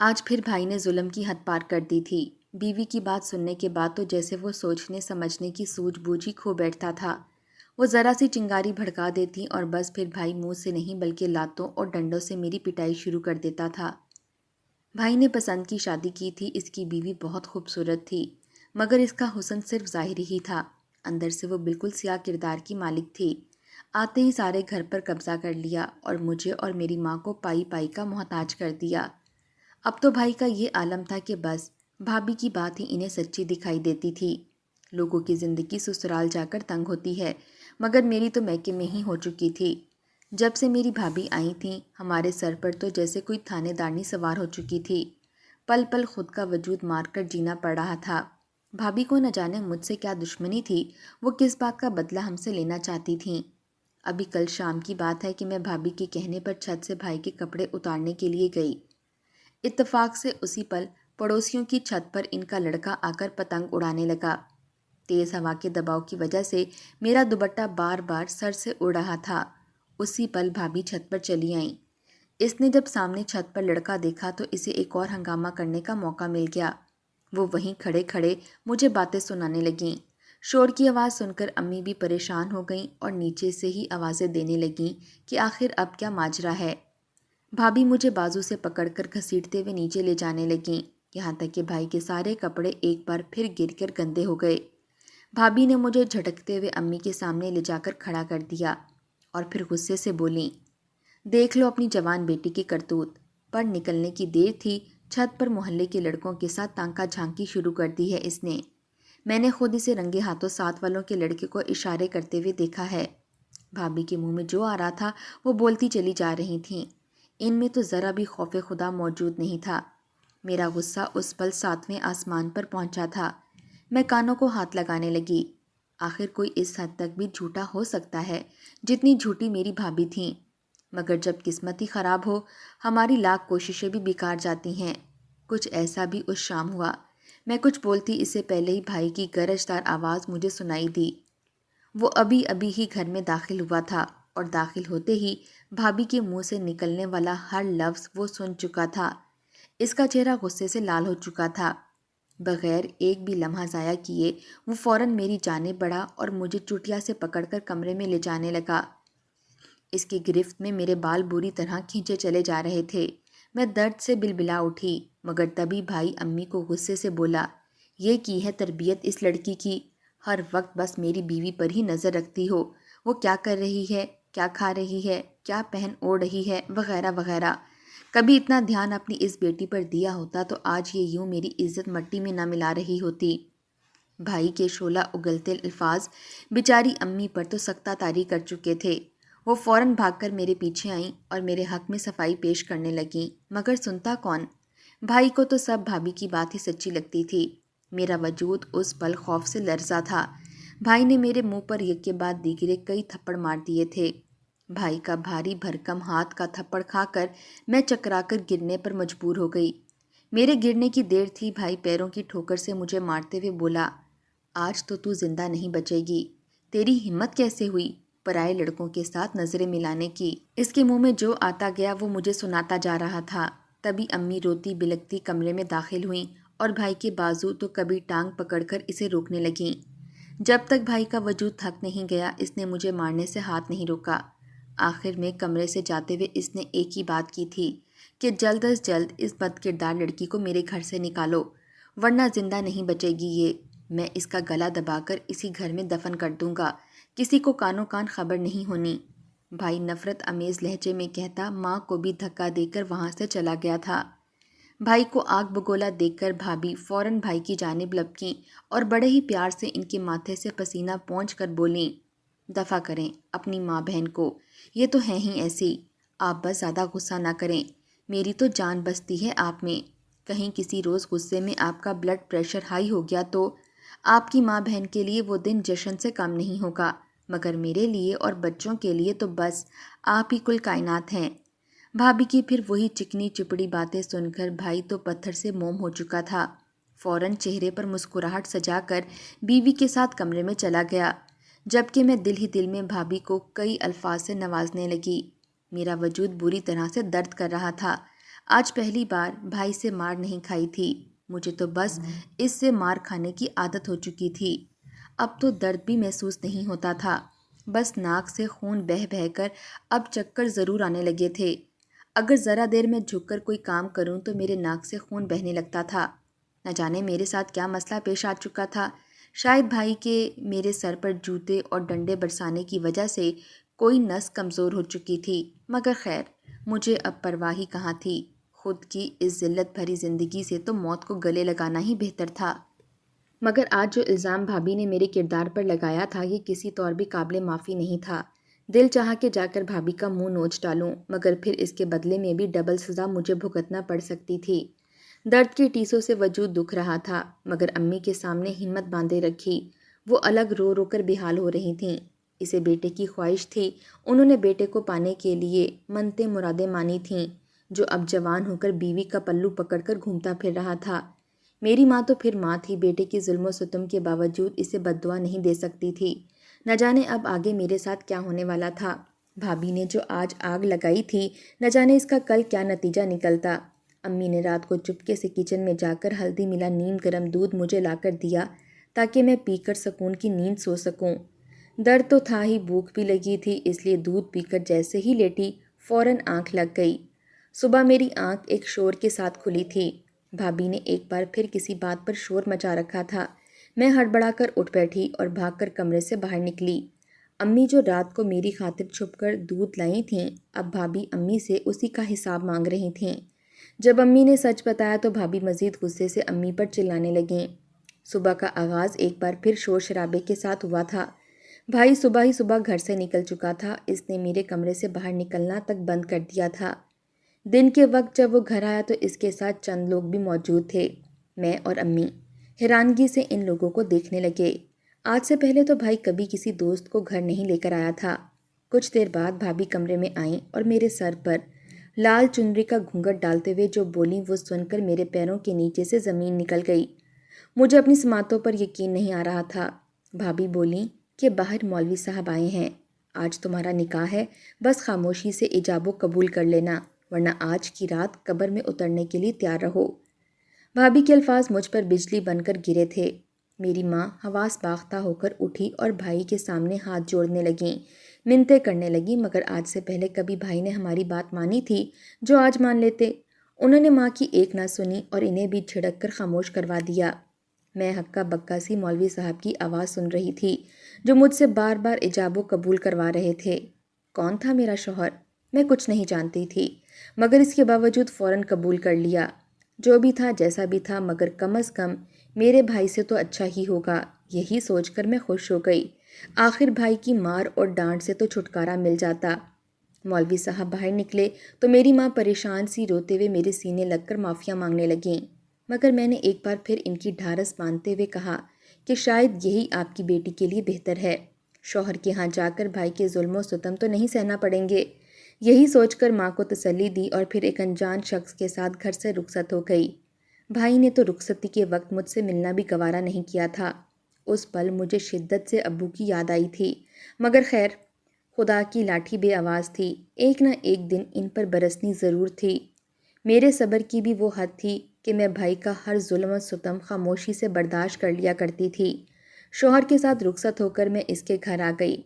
آج پھر بھائی نے ظلم کی حد پار کر دی تھی۔ بیوی کی بات سننے کے بعد تو جیسے وہ سوچنے سمجھنے کی سوجھ بوجھ ہی کھو بیٹھتا تھا۔ وہ ذرا سی چنگاری بھڑکا دیتی اور بس پھر بھائی منہ سے نہیں بلکہ لاتوں اور ڈنڈوں سے میری پٹائی شروع کر دیتا تھا۔ بھائی نے پسند کی شادی کی تھی، اس کی بیوی بہت خوبصورت تھی، مگر اس کا حسن صرف ظاہری ہی تھا، اندر سے وہ بالکل سیاہ کردار کی مالک تھی۔ آتے ہی سارے گھر پر قبضہ کر لیا اور مجھے اور میری ماں کو پائی پائی کا محتاج کر دیا۔ اب تو بھائی کا یہ عالم تھا کہ بس بھابھی کی بات ہی انہیں سچی دکھائی دیتی تھی۔ لوگوں کی زندگی سسرال جا کر تنگ ہوتی ہے، مگر میری تو میکے میں ہی ہو چکی تھی۔ جب سے میری بھابھی آئی تھیں، ہمارے سر پر تو جیسے کوئی تھانے دارنی سوار ہو چکی تھی۔ پل پل خود کا وجود مار کر جینا پڑ رہا تھا۔ بھابھی کو نہ جانے مجھ سے کیا دشمنی تھی، وہ کس بات کا بدلہ ہم سے لینا چاہتی تھیں۔ ابھی کل شام کی بات ہے کہ میں بھابھی کے کہنے پر چھت سے بھائی کے کپڑے اتارنے کے لیے گئی۔ اتفاق سے اسی پل پڑوسیوں کی چھت پر ان کا لڑکا آ کر پتنگ اڑانے لگا۔ تیز ہوا کے دباؤ کی وجہ سے میرا دوپٹہ بار بار سر سے اڑ رہا تھا۔ اسی پل بھابھی چھت پر چلی آئیں۔ اس نے جب سامنے چھت پر لڑکا دیکھا تو اسے ایک اور ہنگامہ کرنے کا موقع مل گیا۔ وہ وہیں کھڑے کھڑے مجھے باتیں سنانے لگیں۔ شور کی آواز سن کر امی بھی پریشان ہو گئیں اور نیچے سے ہی آوازیں دینے لگیں کہ آخر اب کیا ماجرا ہے۔ بھابھی مجھے بازو سے پکڑ کر گھسیٹتے ہوئے نیچے لے جانے لگیں، یہاں تک کہ بھائی کے سارے کپڑے ایک بار پھر گر کر گندے ہو گئے۔ بھابھی نے مجھے جھٹکتے ہوئے امی کے سامنے لے جا کر کھڑا کر دیا اور پھر غصے سے بولیں، دیکھ لو اپنی جوان بیٹی کی کرتوت۔ پر نکلنے کی دیر تھی، چھت پر محلے کے لڑکوں کے ساتھ تانکا جھانکی شروع کر دی ہے اس نے۔ میں نے خود اسے رنگے ہاتھوں ساتھ والوں کے لڑکے کو اشارے کرتے ہوئے دیکھا ہے۔ بھابھی کے منہ میں جو آ رہا تھا وہ بولتی چلی جا رہی تھیں، ان میں تو ذرا بھی خوف خدا موجود نہیں تھا۔ میرا غصہ اس پل 7ویں آسمان پر پہنچا تھا۔ میں کانوں کو ہاتھ لگانے لگی۔ آخر کوئی اس حد تک بھی جھوٹا ہو سکتا ہے جتنی جھوٹی میری بھابھی تھیں، مگر جب قسمت ہی خراب ہو ہماری لاکھ کوششیں بھی بیکار جاتی ہیں۔ کچھ ایسا بھی اس شام ہوا۔ میں کچھ بولتی اس سے پہلے ہی بھائی کی گرجدار آواز مجھے سنائی دی۔ وہ ابھی ابھی ہی گھر میں داخل ہوا تھا اور داخل ہوتے ہی بھابھی کے منہ سے نکلنے والا ہر لفظ وہ سن چکا تھا۔ اس کا چہرہ غصے سے لال ہو چکا تھا۔ بغیر ایک بھی لمحہ ضائع کیے وہ فوراً میری جانب بڑھا اور مجھے چٹیا سے پکڑ کر کمرے میں لے جانے لگا۔ اس کی گرفت میں میرے بال بری طرح کھینچے چلے جا رہے تھے۔ میں درد سے بلبلا اٹھی، مگر تبھی بھائی امی کو غصے سے بولا، یہ کی ہے تربیت اس لڑکی کی، ہر وقت بس میری بیوی پر ہی نظر رکھتی ہو، وہ کیا کر رہی ہے، کیا کھا رہی ہے، کیا پہن اوڑھ رہی ہے، وغیرہ وغیرہ۔ کبھی اتنا دھیان اپنی اس بیٹی پر دیا ہوتا تو آج یہ یوں میری عزت مٹی میں نہ ملا رہی ہوتی۔ بھائی کے شعلہ اگلتے الفاظ بیچاری امی پر تو سکتہ طاری کر چکے تھے۔ وہ فوراً بھاگ کر میرے پیچھے آئیں اور میرے حق میں صفائی پیش کرنے لگیں، مگر سنتا کون؟ بھائی کو تو سب بھابھی کی بات ہی سچی لگتی تھی۔ میرا وجود اس پل خوف سے لرزا تھا۔ بھائی نے میرے منہ پر یک کے بعد دیگرے کئی تھپڑ مار دیے تھے۔ بھائی کا بھاری بھرکم ہاتھ کا تھپڑ کھا کر میں چکرا کر گرنے پر مجبور ہو گئی۔ میرے گرنے کی دیر تھی، بھائی پیروں کی ٹھوکر سے مجھے مارتے ہوئے بولا، آج تو زندہ نہیں بچے گی، تیری ہمت کیسے ہوئی پرائے لڑکوں کے ساتھ نظریں ملانے کی؟ اس کے منہ میں جو آتا گیا وہ مجھے سناتا جا رہا تھا۔ تبھی امی روتی بلکتی کمرے میں داخل ہوئیں اور بھائی کے بازو تو کبھی ٹانگ پکڑ کر اسے روکنے لگیں۔ جب تک بھائی کا وجود تھک نہیں گیا اس نے مجھے مارنے سے ہاتھ نہیں روکا۔ آخر میں کمرے سے جاتے ہوئے اس نے ایک ہی بات کی تھی کہ جلد از جلد اس بد کردار لڑکی کو میرے گھر سے نکالو، ورنہ زندہ نہیں بچے گی یہ، میں اس کا گلا دبا کر اسی گھر میں دفن کر دوں گا، کسی کو کانوں کان خبر نہیں ہونی۔ بھائی نفرت امیز لہجے میں کہتا ماں کو بھی دھکا دے کر وہاں سے چلا گیا تھا۔ بھائی کو آگ بگولا دیکھ کر بھابھی فوراً بھائی کی جانب لپکیں اور بڑے ہی پیار سے ان کے ماتھے سے پسینہ پونچھ کر بولیں، دفع کریں اپنی ماں بہن کو، یہ تو ہیں ہی ایسی، آپ بس زیادہ غصہ نہ کریں، میری تو جان بستی ہے آپ میں، کہیں کسی روز غصے میں آپ کا بلڈ پریشر ہائی ہو گیا تو آپ کی ماں بہن کے لیے وہ دن جشن سے کم نہیں ہوگا، مگر میرے لیے اور بچوں کے لیے تو بس آپ ہی کل کائنات ہیں۔ بھابھی کی پھر وہی چکنی چپڑی باتیں سن کر بھائی تو پتھر سے موم ہو چکا تھا۔ فوراً چہرے پر مسکراہٹ سجا کر بیوی کے ساتھ کمرے میں چلا گیا، جبکہ میں دل ہی دل میں بھابھی کو کئی الفاظ سے نوازنے لگی۔ میرا وجود بری طرح سے درد کر رہا تھا۔ آج پہلی بار بھائی سے مار نہیں کھائی تھی۔ مجھے تو بس اس سے مار کھانے کی عادت ہو چکی تھی۔ اب تو درد بھی محسوس نہیں ہوتا تھا، بس ناک سے خون بہہ بہہ کر اب چکر ضرور آنے لگے تھے۔ اگر ذرا دیر میں جھک کر کوئی کام کروں تو میرے ناک سے خون بہنے لگتا تھا۔ نہ جانے میرے ساتھ کیا مسئلہ پیش آ چکا تھا۔ شاید بھائی کے میرے سر پر جوتے اور ڈنڈے برسانے کی وجہ سے کوئی نس کمزور ہو چکی تھی، مگر خیر مجھے اب پرواہ ہی کہاں تھی۔ خود کی اس ذلت بھری زندگی سے تو موت کو گلے لگانا ہی بہتر تھا۔ مگر آج جو الزام بھابھی نے میرے کردار پر لگایا تھا یہ کسی طور بھی قابل معافی نہیں تھا۔ دل چاہا کہ جا کر بھابھی کا منہ نوچ ڈالوں، مگر پھر اس کے بدلے میں بھی ڈبل سزا مجھے بھگتنا پڑ سکتی تھی۔ درد کی ٹیسوں سے وجود دکھ رہا تھا، مگر امی کے سامنے ہمت باندھے رکھی۔ وہ الگ رو رو کر بےحال ہو رہی تھیں۔ اسے بیٹے کی خواہش تھی، انہوں نے بیٹے کو پانے کے لیے منتیں مرادیں مانی تھیں، جو اب جوان ہو کر بیوی کا پلو پکڑ کر گھومتا پھر رہا تھا۔ میری ماں تو پھر ماں تھی، بیٹے کی ظلم و ستم کے باوجود اسے بد دعا نہیں دے سکتی تھی۔ نہ جانے اب آگے میرے ساتھ کیا ہونے والا تھا۔ بھابھی نے جو آج آگ لگائی تھی، نہ جانے اس کا کل کیا نتیجہ نکلتا۔ امی نے رات کو چپکے سے کچن میں جا کر ہلدی ملا نیم گرم دودھ مجھے لا کر دیا تاکہ میں پی کر سکون کی نیند سو سکوں۔ درد تو تھا ہی، بھوک بھی لگی تھی، اس لیے دودھ پی کر جیسے ہی لیٹی فوراً آنکھ لگ گئی۔ صبح میری آنکھ ایک شور کے ساتھ کھلی تھی۔ بھابھی نے ایک بار پھر کسی بات پر شور مچا رکھا تھا۔ میں ہڑبڑا کر اٹھ بیٹھی اور بھاگ کر کمرے سے باہر نکلی۔ امی جو رات کو میری خاطر چھپ کر دودھ لائی تھیں، اب بھابھی امی سے اسی کا حساب مانگ رہی تھیں۔ جب امی نے سچ بتایا تو بھابھی مزید غصے سے امی پر چلانے لگیں۔ صبح کا آغاز ایک بار پھر شور شرابے کے ساتھ ہوا تھا۔ بھائی صبح ہی صبح گھر سے نکل چکا تھا، اس نے میرے کمرے سے باہر نکلنا تک بند کر دیا تھا۔ دن کے وقت جب وہ گھر آیا تو اس کے ساتھ چند لوگ بھی موجود تھے۔ میں اور امی حیرانگی سے ان لوگوں کو دیکھنے لگے۔ آج سے پہلے تو بھائی کبھی کسی دوست کو گھر نہیں لے کر آیا تھا۔ کچھ دیر بعد بھابھی کمرے میں آئیں اور میرے سر پر لال چنری کا گھونگھٹ ڈالتے ہوئے جو بولیں وہ سن کر میرے پیروں کے نیچے سے زمین نکل گئی۔ مجھے اپنی سماعتوں پر یقین نہیں آ رہا تھا۔ بھابھی بولیں کہ باہر مولوی صاحب آئے ہیں، آج تمہارا نکاح ہے، بس خاموشی سے ایجاب و قبول کر لینا، ورنہ آج کی رات قبر میں اترنے کے لیے تیار رہو۔ بھابھی کے الفاظ مجھ پر بجلی بن کر گرے تھے۔ میری ماں حواس باختہ ہو کر اٹھی اور بھائی کے سامنے ہاتھ جوڑنے لگیں، منتیں کرنے لگیں، مگر آج سے پہلے کبھی بھائی نے ہماری بات مانی تھی جو آج مان لیتے؟ انہوں نے ماں کی ایک نہ سنی اور انہیں بھی جھڑک کر خاموش کروا دیا۔ میں ہکا بکا سی مولوی صاحب کی آواز سن رہی تھی جو مجھ سے بار بار ایجاب و قبول کروا رہے تھے۔ کون تھا میرا شوہر؟ میں کچھ نہیں جانتی تھی، مگر اس کے باوجود فوراً قبول کر لیا۔ جو بھی تھا جیسا بھی تھا، مگر کم از کم میرے بھائی سے تو اچھا ہی ہوگا، یہی سوچ کر میں خوش ہو گئی۔ آخر بھائی کی مار اور ڈانٹ سے تو چھٹکارا مل جاتا۔ مولوی صاحب باہر نکلے تو میری ماں پریشان سی روتے ہوئے میرے سینے لگ کر معافیا مانگنے لگیں، مگر میں نے ایک بار پھر ان کی ڈھارس باندھتے ہوئے کہا کہ شاید یہی آپ کی بیٹی کے لیے بہتر ہے۔ شوہر کے ہاں جا کر بھائی کے ظلم و ستم تو نہیں سہنا پڑیں گے۔ یہی سوچ کر ماں کو تسلی دی اور پھر ایک انجان شخص کے ساتھ گھر سے رخصت ہو گئی۔ بھائی نے تو رخصتی کے وقت مجھ سے ملنا بھی گوارا نہیں کیا تھا۔ اس پل مجھے شدت سے ابو کی یاد آئی تھی، مگر خیر خدا کی لاٹھی بے آواز تھی، ایک نہ ایک دن ان پر برسنی ضرور تھی۔ میرے صبر کی بھی وہ حد تھی کہ میں بھائی کا ہر ظلم و ستم خاموشی سے برداشت کر لیا کرتی تھی۔ شوہر کے ساتھ رخصت ہو کر میں اس کے گھر آ گئی۔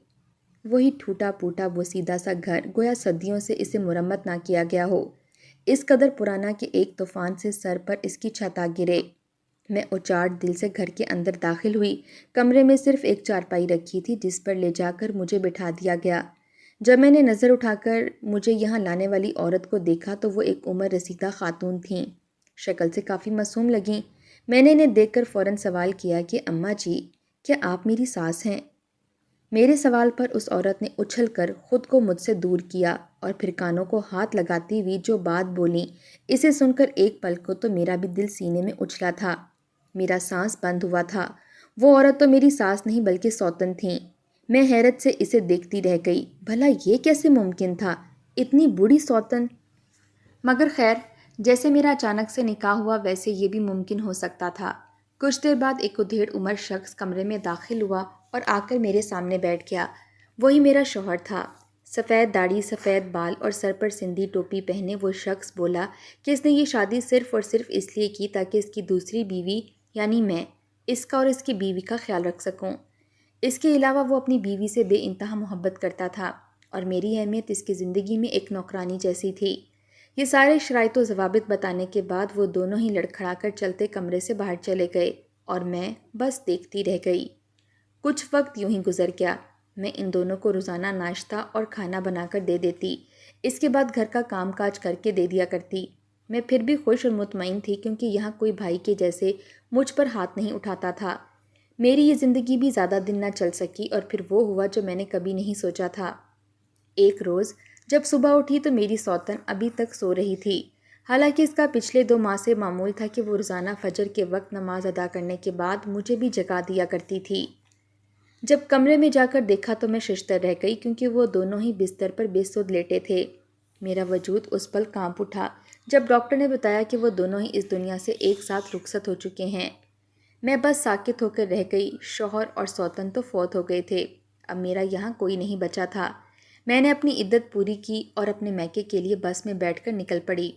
وہی ٹوٹا پھوٹا بوسیدہ سا گھر، گویا صدیوں سے اسے مرمت نہ کیا گیا ہو، اس قدر پرانا کہ ایک طوفان سے سر پر اس کی چھت آ گرے۔ میں اچاٹ دل سے گھر کے اندر داخل ہوئی۔ کمرے میں صرف ایک چارپائی رکھی تھی جس پر لے جا کر مجھے بٹھا دیا گیا۔ جب میں نے نظر اٹھا کر مجھے یہاں لانے والی عورت کو دیکھا تو وہ ایک عمر رسیدہ خاتون تھیں، شکل سے کافی معصوم لگیں۔ میں نے انہیں دیکھ کر فوراً سوال کیا کہ اماں جی، کیا آپ میری ساس ہیں؟ میرے سوال پر اس عورت نے اچھل کر خود کو مجھ سے دور کیا اور پھر کانوں کو ہاتھ لگاتی ہوئی جو بات بولیں، اسے سن کر ایک پل کو تو میرا بھی دل سینے میں اچھلا تھا، میرا سانس بند ہوا تھا۔ وہ عورت تو میری ساس نہیں بلکہ سوتن تھیں۔ میں حیرت سے اسے دیکھتی رہ گئی، بھلا یہ کیسے ممکن تھا، اتنی بوڑھی سوتن؟ مگر خیر، جیسے میرا اچانک سے نکاح ہوا ویسے یہ بھی ممکن ہو سکتا تھا۔ کچھ دیر بعد ایک ادھیڑ عمر شخص کمرے میں داخل ہوا اور آ کر میرے سامنے بیٹھ گیا۔ وہی میرا شوہر تھا۔ سفید داڑھی، سفید بال اور سر پر سندھی ٹوپی پہنے وہ شخص بولا کہ اس نے یہ شادی صرف اور صرف اس لیے کی تاکہ اس کی دوسری بیوی یعنی میں اس کا اور اس کی بیوی کا خیال رکھ سکوں۔ اس کے علاوہ وہ اپنی بیوی سے بے انتہا محبت کرتا تھا اور میری اہمیت اس کی زندگی میں ایک نوکرانی جیسی تھی۔ یہ سارے شرائط و ضوابط بتانے کے بعد وہ دونوں ہی لڑکھڑا کر چلتے کمرے سے باہر چلے گئے اور میں بس دیکھتی رہ گئی۔ کچھ وقت یوں ہی گزر گیا۔ میں ان دونوں کو روزانہ ناشتہ اور کھانا بنا کر دے دیتی، اس کے بعد گھر کا کام کاج کر کے دے دیا کرتی۔ میں پھر بھی خوش اور مطمئن تھی کیونکہ یہاں کوئی بھائی کے جیسے مجھ پر ہاتھ نہیں اٹھاتا تھا۔ میری یہ زندگی بھی زیادہ دن نہ چل سکی اور پھر وہ ہوا جو میں نے کبھی نہیں سوچا تھا۔ ایک روز جب صبح اٹھی تو میری سوتن ابھی تک سو رہی تھی، حالانکہ اس کا پچھلے 2 ماہ سے معمول تھا کہ وہ روزانہ فجر کے وقت نماز ادا کرنے کے بعد مجھے بھی جگا دیا کرتی تھی۔ جب کمرے میں جا کر دیکھا تو میں ششدر رہ گئی کیونکہ وہ دونوں ہی بستر پر بے سود لیٹے تھے۔ میرا وجود اس پل کانپ اٹھا جب ڈاکٹر نے بتایا کہ وہ دونوں ہی اس دنیا سے ایک ساتھ رخصت ہو چکے ہیں۔ میں بس ساکت ہو کر رہ گئی۔ شوہر اور سوتن تو فوت ہو گئے تھے، اب میرا یہاں کوئی نہیں بچا تھا۔ میں نے اپنی عدت پوری کی اور اپنے میکے کے لیے بس میں بیٹھ کر نکل پڑی۔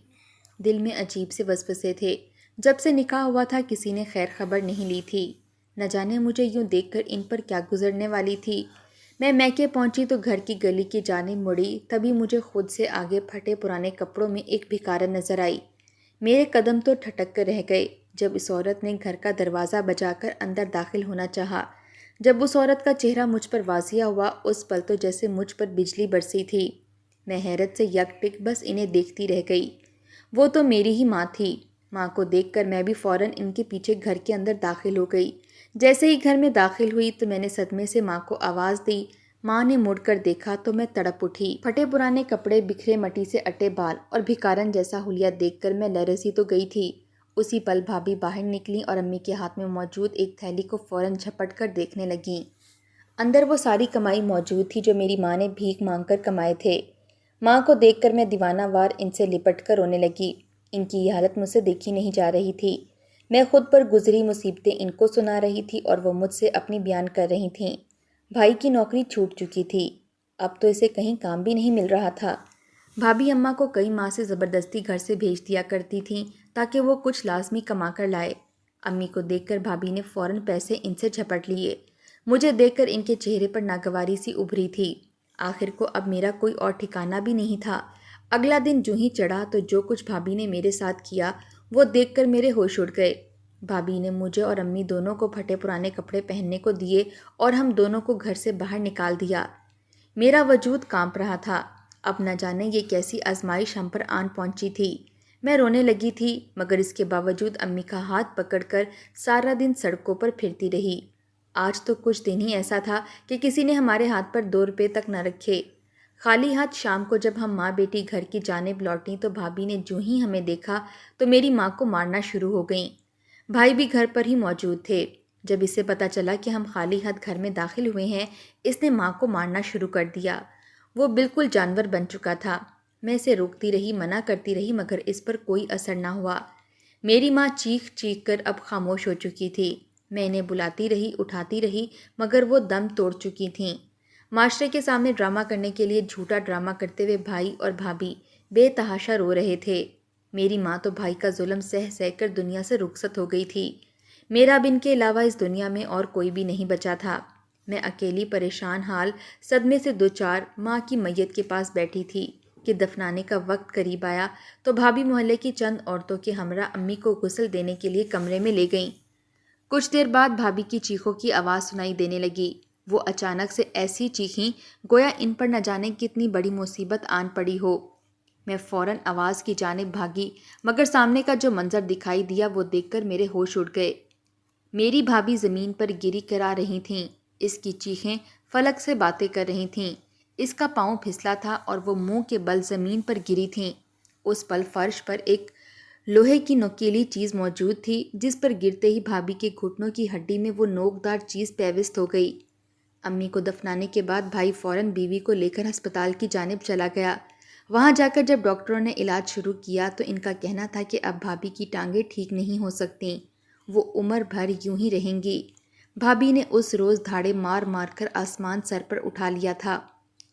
دل میں عجیب سے وسوسے تھے۔ جب سے نکاح ہوا تھا کسی نے خیر خبر نہیں لی تھی، نہ جانے مجھے یوں دیکھ کر ان پر کیا گزرنے والی تھی۔ میں میکے پہنچی تو گھر کی گلی کی جانب مڑی، تبھی مجھے خود سے آگے پھٹے پرانے کپڑوں میں ایک بھکارن نظر آئی۔ میرے قدم تو ٹھٹک کر رہ گئے جب اس عورت نے گھر کا دروازہ بجا کر اندر داخل ہونا چاہا۔ جب اس عورت کا چہرہ مجھ پر واضح ہوا اس پل تو جیسے مجھ پر بجلی برسی تھی۔ میں حیرت سے یک ٹک بس انہیں دیکھتی رہ گئی۔ وہ تو میری ہی ماں تھی۔ ماں کو دیکھ کر میں بھی فوراً ان کے پیچھے گھر کے اندر داخل ہو گئی۔ جیسے ہی گھر میں داخل ہوئی تو میں نے صدمے سے ماں کو آواز دی۔ ماں نے مڑ کر دیکھا تو میں تڑپ اٹھی۔ پھٹے پرانے کپڑے، بکھرے مٹی سے اٹے بال اور بھکارن جیسا حلیہ دیکھ کر میں لرزی تو گئی تھی۔ اسی پل بھابھی باہر نکلی اور امی کے ہاتھ میں موجود ایک تھیلی کو فوراً جھپٹ کر دیکھنے لگیں۔ اندر وہ ساری کمائی موجود تھی جو میری ماں نے بھیک مانگ کر کمائے تھے۔ ماں کو دیکھ کر میں دیوانہ وار ان سے لپٹ کر رونے لگی۔ ان کی یہ حالت مجھ سے دیکھی نہیں جا رہی تھی۔ میں خود پر گزری مصیبتیں ان کو سنا رہی تھی اور وہ مجھ سے اپنی بیان کر رہی تھیں۔ بھائی کی نوکری چھوٹ چکی تھی، اب تو اسے کہیں کام بھی نہیں مل رہا تھا۔ بھابھی اماں کو کئی ماہ سے زبردستی گھر سے بھیج دیا کرتی تھیں تاکہ وہ کچھ لازمی کما کر لائے۔ امی کو دیکھ کر بھابھی نے فوراً پیسے ان سے جھپٹ لیے۔ مجھے دیکھ کر ان کے چہرے پر ناگواری سی ابھری تھی۔ آخر کو اب میرا کوئی اور ٹھکانہ بھی نہیں تھا۔ اگلا دن جو ہی چڑھا تو جو کچھ بھابھی نے میرے ساتھ کیا وہ دیکھ کر میرے ہوش اڑ گئے۔ بھابھی نے مجھے اور امی دونوں کو پھٹے پرانے کپڑے پہننے کو دیے اور ہم دونوں کو گھر سے باہر نکال دیا۔ میرا وجود کانپ رہا تھا۔ اب نہ جانے یہ کیسی آزمائش ہم پر آن پہنچی تھی۔ میں رونے لگی تھی مگر اس کے باوجود امی کا ہاتھ پکڑ کر سارا دن سڑکوں پر پھرتی رہی۔ آج تو کچھ دن ہی ایسا تھا کہ کسی نے ہمارے ہاتھ پر 2 روپے تک نہ رکھے۔ خالی ہاتھ شام کو جب ہم ماں بیٹی گھر کی جانب لوٹیں تو بھابھی نے جو ہی ہمیں دیکھا تو میری ماں کو مارنا شروع ہو گئیں۔ بھائی بھی گھر پر ہی موجود تھے۔ جب اسے پتہ چلا کہ ہم خالی ہاتھ گھر میں داخل ہوئے ہیں اس نے ماں کو مارنا شروع کر دیا۔ وہ بالکل جانور بن چکا تھا۔ میں اسے روکتی رہی، منع کرتی رہی مگر اس پر کوئی اثر نہ ہوا۔ میری ماں چیخ چیخ کر اب خاموش ہو چکی تھی۔ میں انہیں بلاتی رہی، اٹھاتی رہی مگر وہ دم توڑ چکی تھیں۔ معاشرے کے سامنے ڈرامہ کرنے کے لیے جھوٹا ڈرامہ کرتے ہوئے بھائی اور بھابھی بے تحاشا رو رہے تھے۔ میری ماں تو بھائی کا ظلم سہ سہ کر دنیا سے رخصت ہو گئی تھی۔ میرا اب ان کے علاوہ اس دنیا میں اور کوئی بھی نہیں بچا تھا۔ میں اکیلی پریشان حال صدمے سے دوچار ماں کی میت کے پاس بیٹھی تھی کہ دفنانے کا وقت قریب آیا تو بھابھی محلے کی چند عورتوں کے ہمراہ امی کو غسل دینے کے لیے کمرے میں لے گئیں۔ کچھ دیر بعد بھابھی کی چیخوں کی آواز سنائی دینے لگی۔ وہ اچانک سے ایسی چیخیں گویا ان پر نہ جانے کتنی بڑی مصیبت آن پڑی ہو۔ میں فوراً آواز کی جانب بھاگی مگر سامنے کا جو منظر دکھائی دیا وہ دیکھ کر میرے ہوش اڑ گئے۔ میری بھابھی زمین پر گری کرا رہی تھیں۔ اس کی چیخیں فلک سے باتیں کر رہی تھیں۔ اس کا پاؤں پھسلا تھا اور وہ منہ کے بل زمین پر گری تھیں۔ اس پل فرش پر ایک لوہے کی نوکیلی چیز موجود تھی جس پر گرتے ہی بھابھی کے گھٹنوں کی ہڈی میں وہ نوکدار چیز پیوست ہو گئی۔ امی کو دفنانے کے بعد بھائی فوراً بیوی کو لے کر ہسپتال کی جانب چلا گیا۔ وہاں جا کر جب ڈاکٹروں نے علاج شروع کیا تو ان کا کہنا تھا کہ اب بھابھی کی ٹانگیں ٹھیک نہیں ہو سکتیں، وہ عمر بھر یوں ہی رہیں گی۔ بھابھی نے اس روز دھاڑے مار مار کر آسمان سر پر اٹھا لیا تھا۔